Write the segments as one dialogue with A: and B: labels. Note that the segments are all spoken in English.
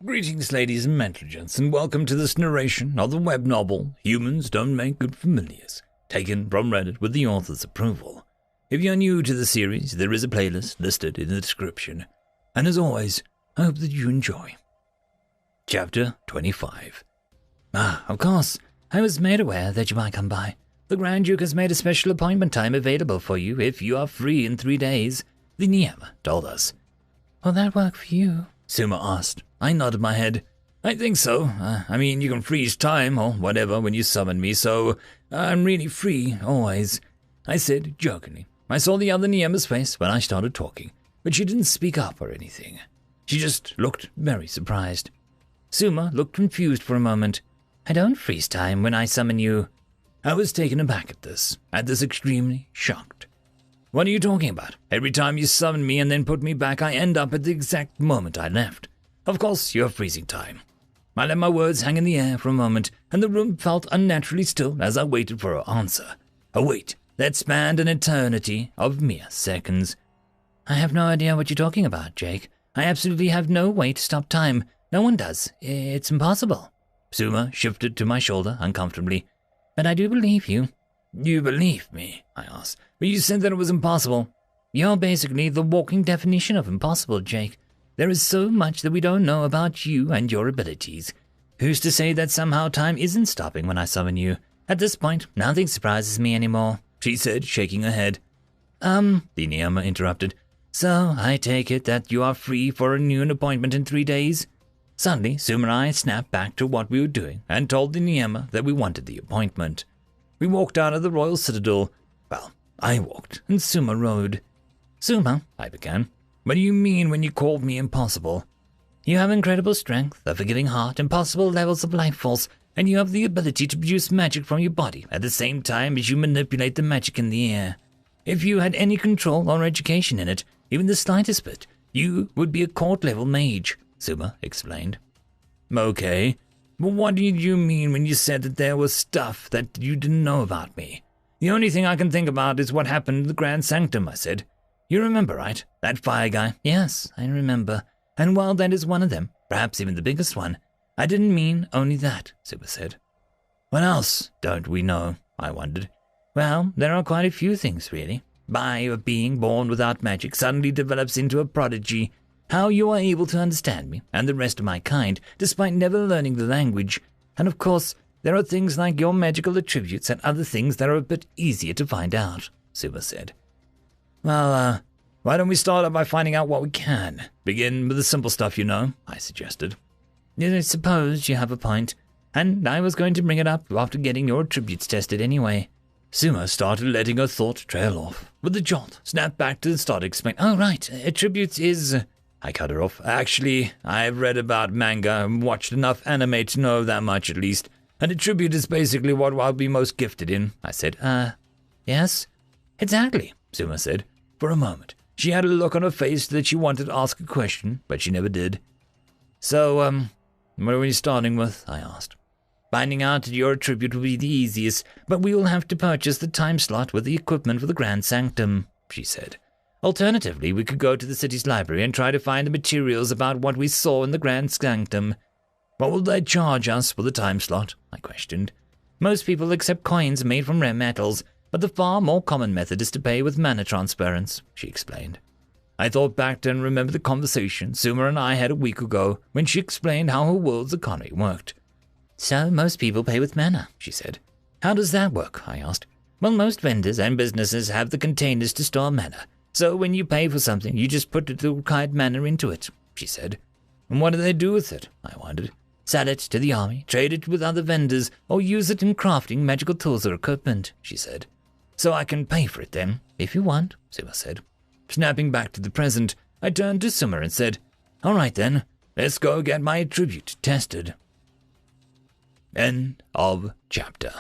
A: Greetings, ladies and gentlemen, and welcome to this narration of the web novel Humans Don't Make Good Familiars, taken from Reddit with the author's approval. If you're new to the series, there is a playlist listed in the description. And as always, I hope that you enjoy. Chapter 25.
B: Of course. I was made aware that you might come by. The Grand Duke has made a special appointment time available for you if you are free in 3 days, the Niema told us. Will that work for you?
A: Suma asked. I nodded my head. I think so. I mean, you can freeze time or whatever when you summon me, so I'm really free, always. I said, jokingly. I saw the other Niema's face when I started talking, but she didn't speak up or anything. She just looked very surprised. Suma looked confused for a moment. I don't freeze time when I summon you. I was taken aback at this extremely shocked. What are you talking about? Every time you summon me and then put me back, I end up at the exact moment I left. Of course, you're freezing time. I let my words hang in the air for a moment, and the room felt unnaturally still as I waited for her answer. A wait that spanned an eternity of mere seconds.
B: I have no idea what you're talking about, Jake. I absolutely have no way to stop time. No one does. It's impossible.
A: Suma shifted to my shoulder uncomfortably.
B: But I do believe you.
A: You believe me? I asked. But you said that it was impossible.
B: You're basically the walking definition of impossible, Jake. There is so much that we don't know about you and your abilities. Who's to say that somehow time isn't stopping when I summon you? At this point, nothing surprises me anymore,
A: she said, shaking her head.
B: The Niema interrupted. So I take it that you are free for a noon appointment in 3 days?
A: Suddenly, Suma and I snapped back to what we were doing and told the Niema that we wanted the appointment. We walked out of the royal citadel. Well, I walked, and Suma rode.
B: Suma,
A: I began. What do you mean when you called me impossible?
B: You have incredible strength, a forgiving heart, impossible levels of life force, and you have the ability to produce magic from your body at the same time as you manipulate the magic in the air. If you had any control or education in it, even the slightest bit, you would be a court-level mage, Suma explained.
A: Okay, but what did you mean when you said that there was stuff that you didn't know about me? The only thing I can think about is what happened in the Grand Sanctum, I said. You remember, right? That fire guy?
B: Yes, I remember. And while that is one of them, perhaps even the biggest one, I didn't mean only that, Suma said.
A: What else don't we know? I wondered.
B: Well, there are quite a few things, really. By a being born without magic suddenly develops into a prodigy, how you are able to understand me and the rest of my kind, despite never learning the language. And of course, there are things like your magical attributes and other things that are a bit easier to find out, Suma said.
A: Well, why don't we start out by finding out what we can? Begin with the simple stuff, I suggested.
B: I suppose you have a point, and I was going to bring it up after getting your attributes tested anyway.
A: Suma started letting her thought trail off. With a jolt, snapped back to the start explain.
B: Oh, right, attributes is...
A: I cut her off. Actually, I've read about manga and watched enough anime to know that much at least. An attribute is basically what I'll be most gifted in, I said.
B: Yes?
A: Exactly, Suma said. For a moment, she had a look on her face that she wanted to ask a question, but she never did. So, what are we starting with? I asked.
B: Finding out that your attribute will be the easiest, but we will have to purchase the time slot with the equipment for the Grand Sanctum, she said. Alternatively, we could go to the city's library and try to find the materials about what we saw in the Grand Sanctum.
A: What will they charge us for the time slot? I questioned.
B: Most people accept coins made from rare metals, but the far more common method is to pay with mana transference, she explained.
A: I thought back and remembered the conversation Suma and I had a week ago when she explained how her world's economy worked.
B: So most people pay with mana, she said.
A: How does that work? I asked.
B: Well, most vendors and businesses have the containers to store mana. So when you pay for something, you just put the required mana into it, she said.
A: And what do they do with it? I wondered.
B: Sell it to the army, trade it with other vendors, or use it in crafting magical tools or equipment, she said.
A: So I can pay for it then,
B: if you want, Suma said.
A: Snapping back to the present, I turned to Suma and said, All right then, let's go get my attribute tested. End of chapter.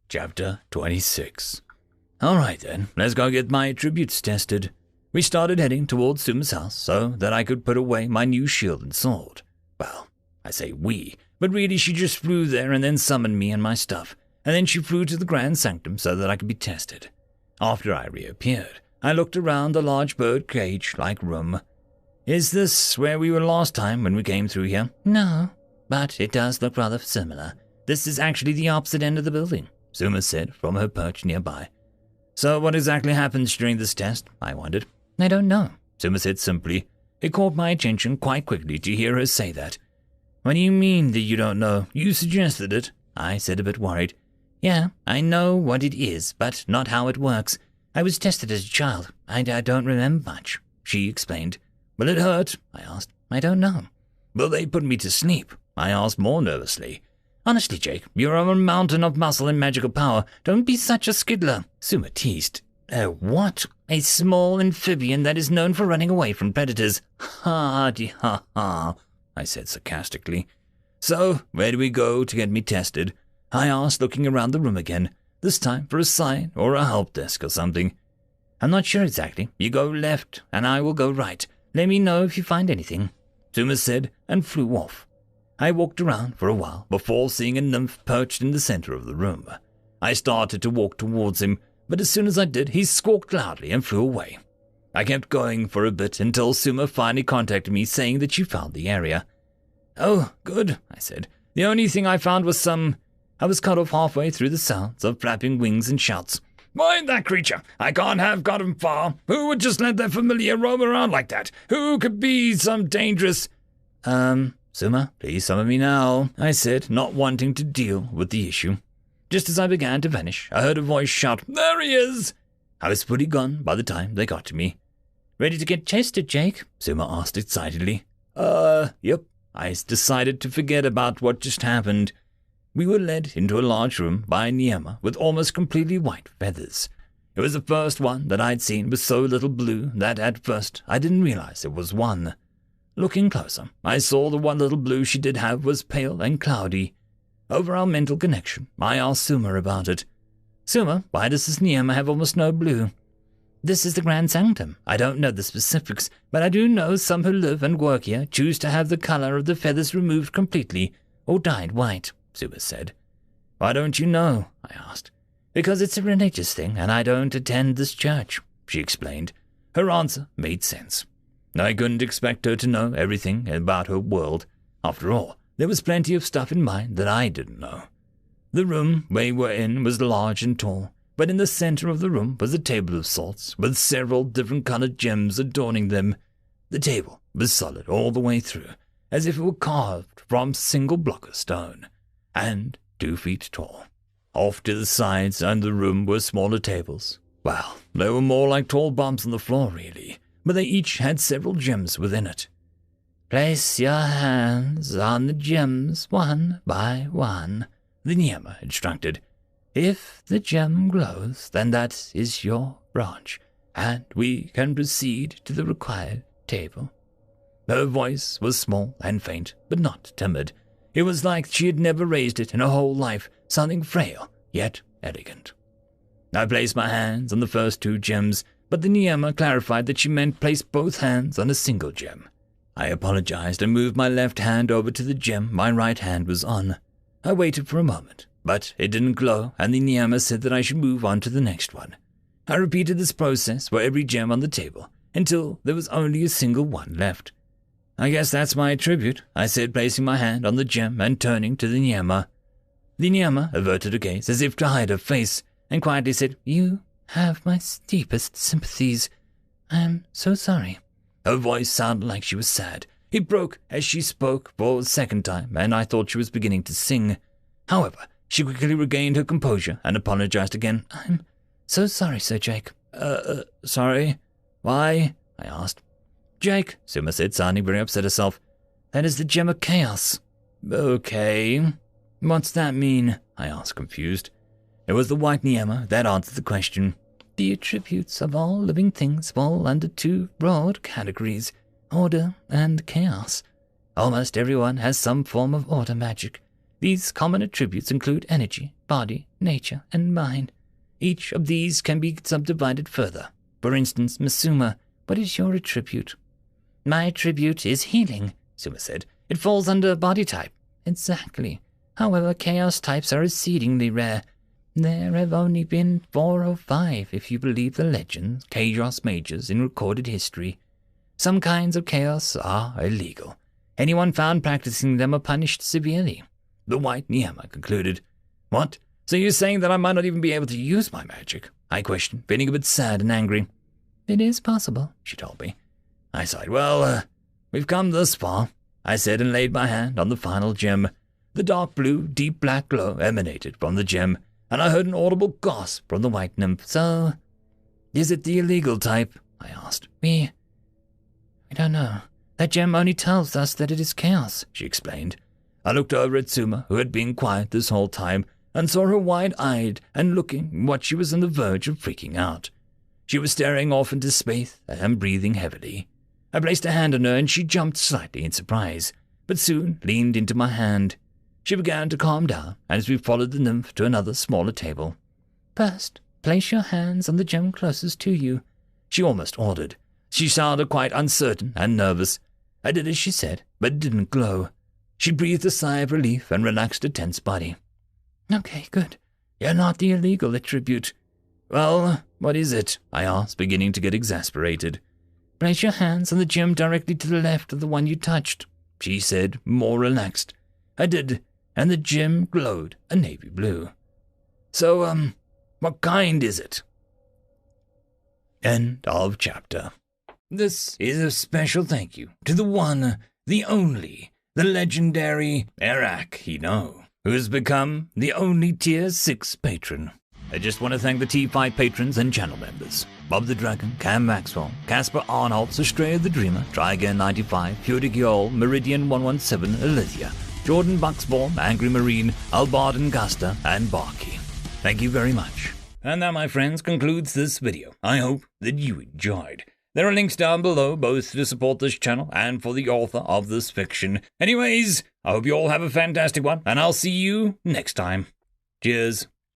A: Chapter 26. All right then, let's go get my attributes tested. We started heading towards Suma's house so that I could put away my new shield and sword. Well, I say we, but really she just flew there and then summoned me and my stuff, and then she flew to the Grand Sanctum so that I could be tested. After I reappeared, I looked around the large bird cage-like room.
B: Is this where we were last time when we came through here? No, but it does look rather similar. This is actually the opposite end of the building, Suma said from her perch nearby. So what exactly happens during this test? I wondered. I don't know, Suma said simply. It caught my attention quite quickly to hear her say that. What do you mean that you don't know? You suggested it, I said, a bit worried. Yeah, I know what it is, but not how it works. I was tested as a child. I don't remember much, she explained. Will it hurt? I asked. I don't know. Will they put me to sleep? I asked more nervously. Honestly, Jake, you're a mountain of muscle and magical power. Don't be such a skiddler, Suma teased. What? A small amphibian that is known for running away from predators. Ha, I said sarcastically. So, where do we go to get me tested? I asked, looking around the room again, this time for a sign or a help desk or something. I'm not sure exactly. You go left, and I will go right. Let me know if you find anything, Suma said, and flew off. I walked around for a while before seeing a nymph perched in the center of the room. I started to walk towards him, but as soon as I did, he squawked loudly and flew away. I kept going for a bit until Suma finally contacted me saying that she found the area. Oh, good, I said. The only thing I found was I was cut off halfway through the sounds of flapping wings and shouts. Mind that creature! I can't have got him far. Who would just let their familiar roam around like that? Who could be some dangerous... Suma, please summon me now, I said, not wanting to deal with the issue. Just as I began to vanish, I heard a voice shout, There he is! I was fully gone by the time they got to me. Ready to get tested, Jake? Suma asked excitedly. Yep. I decided to forget about what just happened. We were led into a large room by a Niema with almost completely white feathers. It was the first one that I'd seen with so little blue that at first I didn't realize it was one. Looking closer, I saw the one little blue she did have was pale and cloudy. Over our mental connection, I asked Suma about it. Suma, why does this Niema have almost no blue? This is the Grand Sanctum. I don't know the specifics, but I do know some who live and work here choose to have the color of the feathers removed completely or dyed white, Suma said. Why don't you know? I asked. Because it's a religious thing and I don't attend this church, she explained. Her answer made sense. I couldn't expect her to know everything about her world. After all, there was plenty of stuff in mine that I didn't know. The room we were in was large and tall, but in the center of the room was a table of sorts with several different colored gems adorning them. The table was solid all the way through, as if it were carved from a single block of stone, and 2 feet tall. Off to the sides and the room were smaller tables. Well, they were more like tall bumps on the floor, really, but they each had several gems within it. Place your hands on the gems one by one, the Niema instructed. If the gem glows, then that is your branch, and we can proceed to the required table. Her voice was small and faint, but not timid. It was like she had never raised it in her whole life, sounding frail, yet elegant. I placed my hands on the first 2 gems, but the Niema clarified that she meant place both hands on a single gem. I apologized and moved my left hand over to the gem my right hand was on. I waited for a moment, but it didn't glow, and the Niema said that I should move on to the next one. I repeated this process for every gem on the table, until there was only a single one left. I guess that's my tribute, I said, placing my hand on the gem and turning to the Niema. The Niema averted her gaze as if to hide her face, and quietly said, You have my deepest sympathies. I am so sorry. Her voice sounded like she was sad. It broke as she spoke for the second time, and I thought she was beginning to sing. However, she quickly regained her composure and apologized again. I'm so sorry, Sir Jake. Sorry? Why? I asked. Jake, Suma said, sounding very upset herself. That is the gem of chaos. Okay. What's that mean? I asked, confused. It was the white Niema that answered the question. The attributes of all living things fall under 2 broad categories, order and chaos. Almost everyone has some form of order magic. These common attributes include energy, body, nature, and mind. Each of these can be subdivided further. For instance, Miss Suma, what is your attribute? My attribute is healing, Suma said. It falls under body type. Exactly. However, chaos types are exceedingly rare. There have only been 4 or 5, if you believe the legends, chaos mages in recorded history. Some kinds of chaos are illegal. Anyone found practicing them are punished severely.
A: The white Niema concluded. What? So you're saying that I might not even be able to use my magic? I questioned, feeling a bit sad and angry.
B: It is possible,
A: she told me. I sighed. Well, we've come this far, I said, and laid my hand on the final gem. The dark blue, deep black glow emanated from the gem, and I heard an audible gasp from the white nymph.
B: So,
A: is it the illegal type? I asked.
B: We don't know. That gem only tells us that it is chaos, she explained.
A: I looked over at Suma, who had been quiet this whole time, and saw her wide-eyed and looking what she was on the verge of freaking out. She was staring off into space and breathing heavily. I placed a hand on her and she jumped slightly in surprise, but soon leaned into my hand. She began to calm down as we followed the nymph to another smaller table.
B: First, place your hands on the gem closest to you,
A: she almost ordered. She sounded quite uncertain and nervous. I did as she said, but it didn't glow. She breathed a sigh of relief and relaxed her tense body.
B: Okay, good.
A: You're not the illegal attribute. Well, what is it? I asked, beginning to get exasperated.
B: Place your hands on the gem directly to the left of the one you touched,
A: she said, more relaxed. I did, and the gem glowed a navy blue. So, what kind is it? End of chapter. This is a special thank you to the one, the only, the legendary Eric Hino, who has become the only Tier 6 patron. I just want to thank the T5 patrons and channel members. Bob the Dragon, Cam Maxwell, Casper Arnholtz, Estrella the Dreamer, Tryagain95, Puric Yol, Meridian117, Alithia, Jordan Bucksbaum, Angry Marine, Albard and Gusta, and Barkey. Thank you very much. And that, my friends, concludes this video. I hope that you enjoyed. There are links down below, both to support this channel and for the author of this fiction. Anyways, I hope you all have a fantastic one, and I'll see you next time. Cheers.